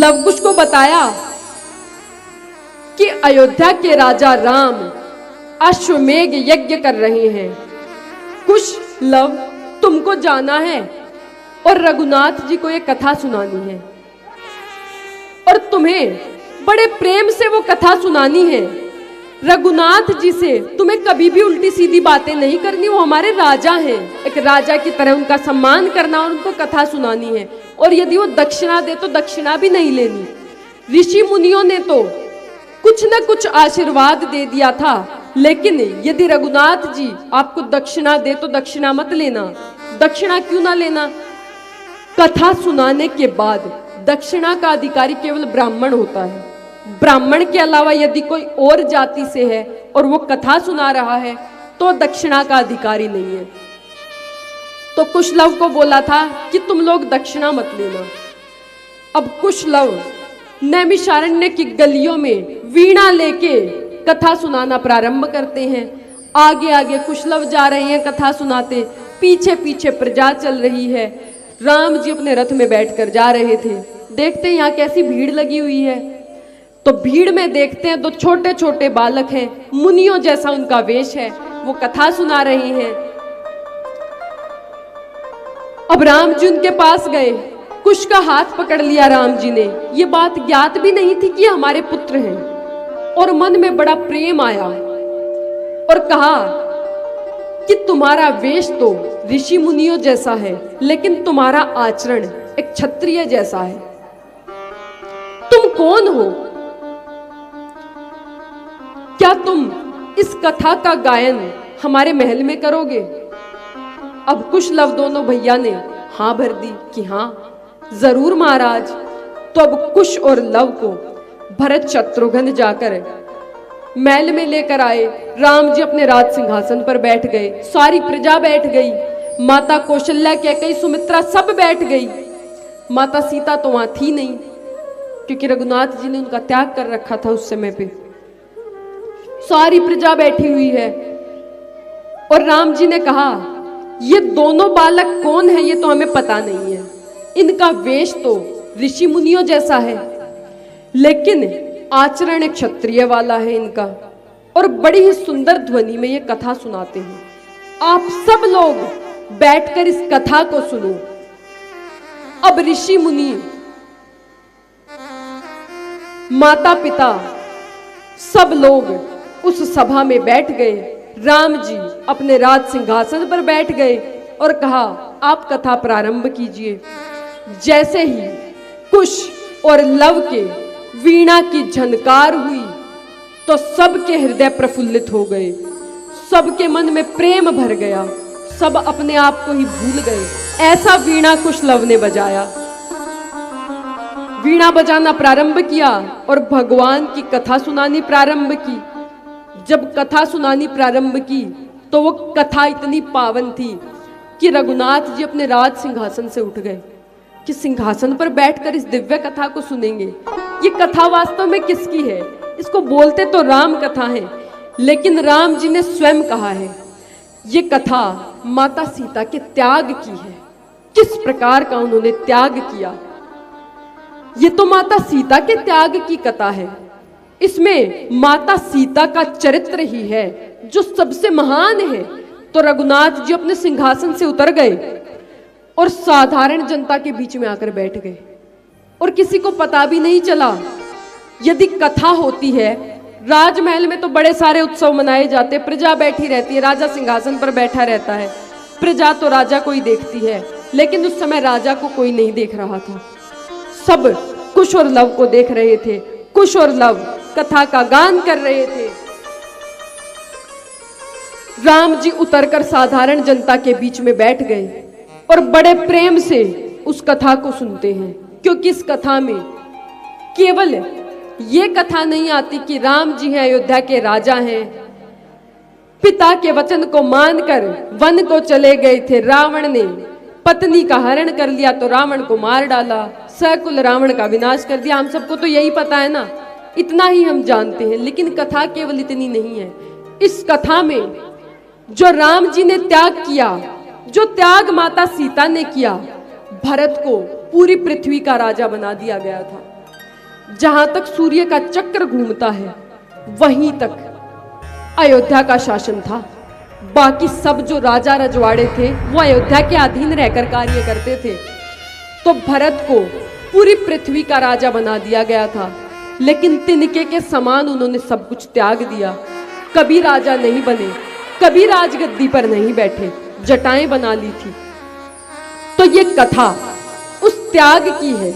लवकुश को बताया कि अयोध्या के राजा राम अश्वमेघ यज्ञ कर रहे हैं। कुश, लव, तुमको जाना है और रघुनाथ जी को ये कथा सुनानी है और तुम्हें बड़े प्रेम से वो कथा सुनानी है। रघुनाथ जी से तुम्हें कभी भी उल्टी सीधी बातें नहीं करनी, वो हमारे राजा हैं। एक राजा की तरह उनका सम्मान करना और उनको कथा सुनानी है। और यदि वो दक्षिणा दे तो दक्षिणा भी नहीं लेनी। ऋषि मुनियों ने तो कुछ न कुछ आशीर्वाद दे दिया था, लेकिन यदि रघुनाथ जी आपको दक्षिणा दे तो दक्षिणा मत लेना। दक्षिणा क्यों ना लेना? कथा सुनाने के बाद दक्षिणा का अधिकारी केवल ब्राह्मण होता है। ब्राह्मण के अलावा यदि कोई और जाति से है और वो कथा सुना रहा है तो दक्षिणा का अधिकारी नहीं है। तो कुशलव को बोला था कि तुम लोग दक्षिणा मत लेना। अब कुशलव नैमिषारण्य की गलियों में वीणा लेके कथा सुनाना प्रारंभ करते हैं। आगे आगे कुशलव जा रहे हैं कथा सुनाते, पीछे पीछे प्रजा चल रही है। राम जी अपने रथ में बैठकर जा रहे थे। देखते हैं यहाँ कैसी भीड़ लगी हुई है। तो भीड़ में देखते हैं 2 छोटे छोटे बालक हैं, मुनियों जैसा उनका वेश है, वो कथा सुना रहे हैं। अब राम जी उनके पास गए, कुश का हाथ पकड़ लिया राम जी ने। ये बात ज्ञात भी नहीं थी कि हमारे पुत्र हैं, और मन में बड़ा प्रेम आया और कहा कि तुम्हारा वेश तो ऋषि मुनियों जैसा है, लेकिन तुम्हारा आचरण एक क्षत्रिय जैसा है। तुम कौन हो? क्या तुम इस कथा का गायन हमारे महल में करोगे? अब कुश, लव दोनों भैया ने हाँ भर दी कि हाँ जरूर महाराज। तो अब कुश और लव को भरत शत्रुघ्न जाकर महल में लेकर आए। राम जी अपने राज सिंहासन पर बैठ गए, सारी प्रजा बैठ गई, माता कौशल्या, कैकेयी, सुमित्रा सब बैठ गई। माता सीता तो वहां थी नहीं, क्योंकि रघुनाथ जी ने उनका त्याग कर रखा था उस समय पे। सारी प्रजा बैठी हुई है और राम जी ने कहा ये दोनों बालक कौन है ये तो हमें पता नहीं है। इनका वेश तो ऋषि मुनियों जैसा है, लेकिन आचरण एक क्षत्रिय वाला है इनका। और बड़ी ही सुंदर ध्वनि में ये कथा सुनाते हैं। आप सब लोग बैठकर इस कथा को सुनो। अब ऋषि मुनि, माता पिता, सब लोग उस सभा में बैठ गए। राम जी अपने राज सिंहासन पर बैठ गए और कहा आप कथा प्रारंभ कीजिए। जैसे ही कुश और लव के वीणा की झनकार हुई तो सबके हृदय प्रफुल्लित हो गए, सबके मन में प्रेम भर गया, सब अपने आप को ही भूल गए। ऐसा वीणा कुश लव ने बजाया, वीणा बजाना प्रारंभ किया और भगवान की कथा सुनानी प्रारंभ की। जब कथा सुनानी प्रारंभ की तो वो कथा इतनी पावन थी कि रघुनाथ जी अपने राज सिंहासन से उठ गए कि सिंहासन पर बैठकर इस दिव्य कथा को सुनेंगे। ये कथा वास्तव में किसकी है? इसको बोलते तो राम कथा है, लेकिन राम जी ने स्वयं कहा है ये कथा माता सीता के त्याग की है। किस प्रकार का उन्होंने त्याग किया, ये तो माता सीता के त्याग की कथा है। इसमें माता सीता का चरित्र ही है जो सबसे महान है। तो रघुनाथ जी अपने सिंहासन से उतर गए और साधारण जनता के बीच में आकर बैठ गए और किसी को पता भी नहीं चला। यदि कथा होती है, राजमहल में तो बड़े सारे उत्सव मनाए जाते, प्रजा बैठी रहती है, राजा सिंहासन पर बैठा रहता है, प्रजा तो राजा को ही देखती है, लेकिन उस समय राजा को कोई नहीं देख रहा था। सब कुश और लव को देख रहे थे। कुश और लव कथा का गान कर रहे थे। राम जी उतरकर साधारण जनता के बीच में बैठ गए और बड़े प्रेम से उस कथा को सुनते हैं, क्योंकि इस कथा में केवल ये कथा नहीं आती कि राम जी हैं, अयोध्या के राजा हैं, पिता के वचन को मानकर वन को चले गए थे, रावण ने पत्नी का हरण कर लिया तो रावण को मार डाला, सकुल रावण का विनाश कर दिया। हम सबको तो यही पता है ना, इतना ही हम जानते हैं। लेकिन कथा केवल इतनी नहीं है। इस कथा में जो राम जी ने त्याग किया, जो त्याग माता सीता ने किया, भरत को पूरी पृथ्वी का राजा बना दिया गया था। जहां तक सूर्य का चक्र घूमता है वहीं तक अयोध्या का शासन था। बाकी सब जो राजा रजवाड़े थे वो अयोध्या के अधीन रहकर कार्य करते थे। तो भरत को पूरी पृथ्वी का राजा बना दिया गया था, लेकिन तिनके के समान उन्होंने सब कुछ त्याग दिया। कभी राजा नहीं बने, कभी राजगद्दी पर नहीं बैठे, जटाएं बना ली थी। तो ये कथा उस त्याग की है